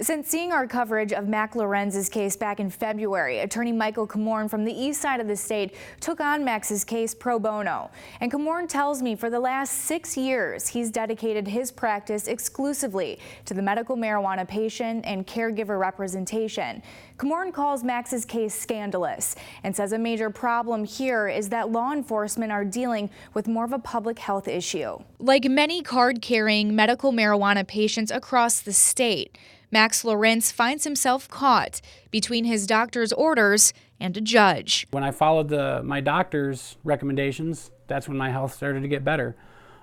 Since seeing our coverage of Mac Lorenz's case back in February, attorney Michael Comorn from the east side of the state took on Max's case pro bono. And Comorn tells me for the last 6 years, he's dedicated his practice exclusively to the medical marijuana patient and caregiver representation. Comorn calls Max's case scandalous and says a major problem here is that law enforcement are dealing with more of a public health issue. Like many card-carrying medical marijuana patients across the state, Max Lorenz finds himself caught between his doctor's orders and a judge. When I followed my doctor's recommendations, that's when my health started to get better.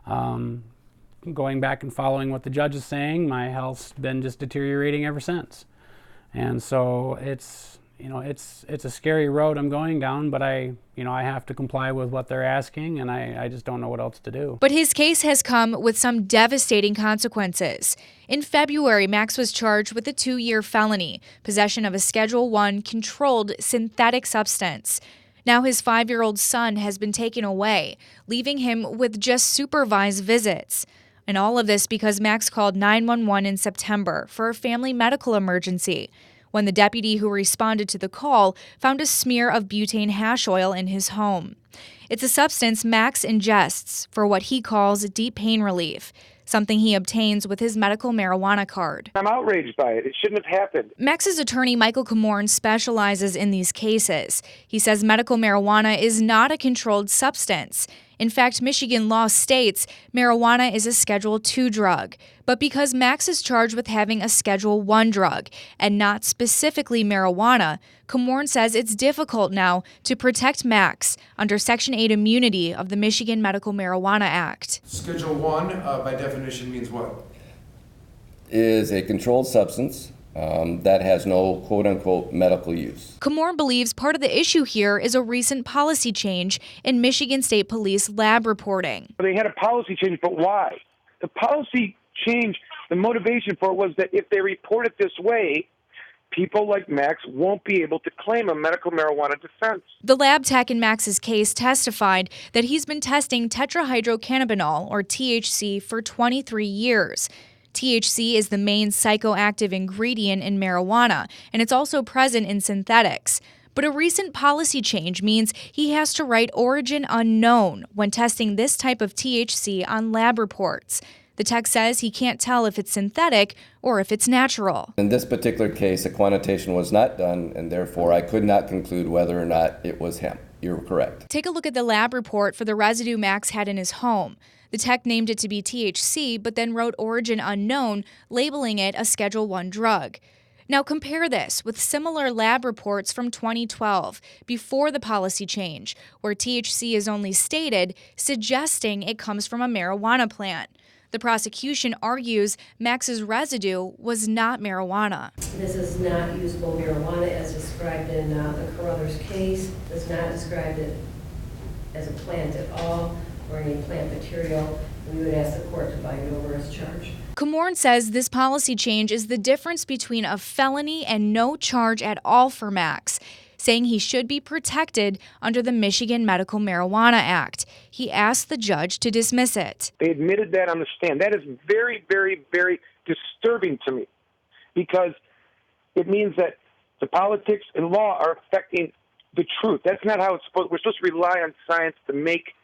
Going back and following what the judge is saying, my health's been just deteriorating ever since. And so it's a scary road I'm going down, but I have to comply with what they're asking, and I just don't know what else to do. But his case has come with some devastating consequences. In February, Max was charged with a 2-year felony, possession of a Schedule I controlled synthetic substance. Now his 5-year-old son has been taken away, leaving him with just supervised visits. And all of this because Max called 911 in September for a family medical emergency, when the deputy who responded to the call found a smear of butane hash oil in his home. It's a substance Max ingests for what he calls deep pain relief, something he obtains with his medical marijuana card. I'm outraged by it. It shouldn't have happened. Max's attorney, Michael Comorn, specializes in these cases. He says medical marijuana is not a controlled substance. In fact, Michigan law states marijuana is a Schedule II drug. But because Max is charged with having a Schedule I drug and not specifically marijuana, Comorn says it's difficult now to protect Max under Section 8 immunity of the Michigan Medical Marijuana Act. Schedule I, by definition, means what? Is a controlled substance that has no quote-unquote medical use. Comorn believes part of the issue here is a recent policy change in Michigan State Police lab reporting. They had a policy change, but why? The policy change, the motivation for it was that if they report it this way, people like Max won't be able to claim a medical marijuana defense. The lab tech in Max's case testified that he's been testing tetrahydrocannabinol, or THC, for 23 years. THC is the main psychoactive ingredient in marijuana, and it's also present in synthetics. But a recent policy change means he has to write origin unknown when testing this type of THC on lab reports. The tech says he can't tell if it's synthetic or if it's natural. In this particular case, a quantitation was not done, and therefore I could not conclude whether or not it was hemp. You're correct. Take a look at the lab report for the residue Max had in his home. The tech named it to be THC, but then wrote origin unknown, labeling it a Schedule I drug. Now compare this with similar lab reports from 2012, before the policy change, where THC is only stated, suggesting it comes from a marijuana plant. The prosecution argues Max's residue was not marijuana. This is not usable marijuana as described in the Carruthers case. Does not describe it as a plant at all or any plant material. We would ask the court to bind it over as charged. Comorn says this policy change is the difference between a felony and no charge at all for Max, saying he should be protected under the Michigan Medical Marijuana Act. He asked the judge to dismiss it. They admitted that on the stand. That is very, very, very disturbing to me, because it means that the politics and law are affecting the truth. That's not how it's supposed. We're supposed to rely on science to make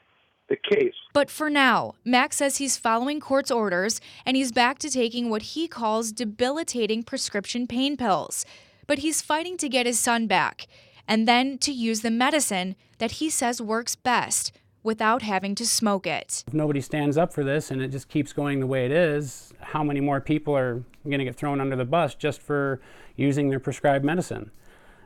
the case. But for now, Max says he's following court's orders and he's back to taking what he calls debilitating prescription pain pills. But he's fighting to get his son back and then to use the medicine that he says works best without having to smoke it. If nobody stands up for this and it just keeps going the way it is, how many more people are going to get thrown under the bus just for using their prescribed medicine?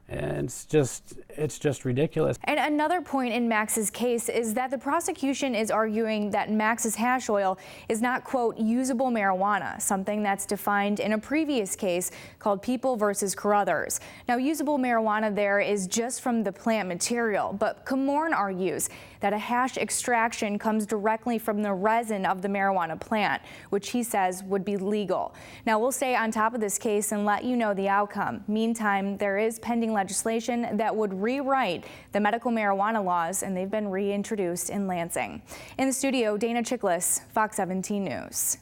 And it's just ridiculous. And another point in Max's case is that the prosecution is arguing that Max's hash oil is not, quote, usable marijuana, something that's defined in a previous case called People versus Carruthers. Now, usable marijuana there is just from the plant material, but Comorn argues that a hash extraction comes directly from the resin of the marijuana plant, which he says would be legal. Now, we'll stay on top of this case and let you know the outcome. Meantime, there is pending legislation that would rewrite the medical marijuana laws, and they've been reintroduced in Lansing. In the studio, Dana Chiklis, Fox 17 News.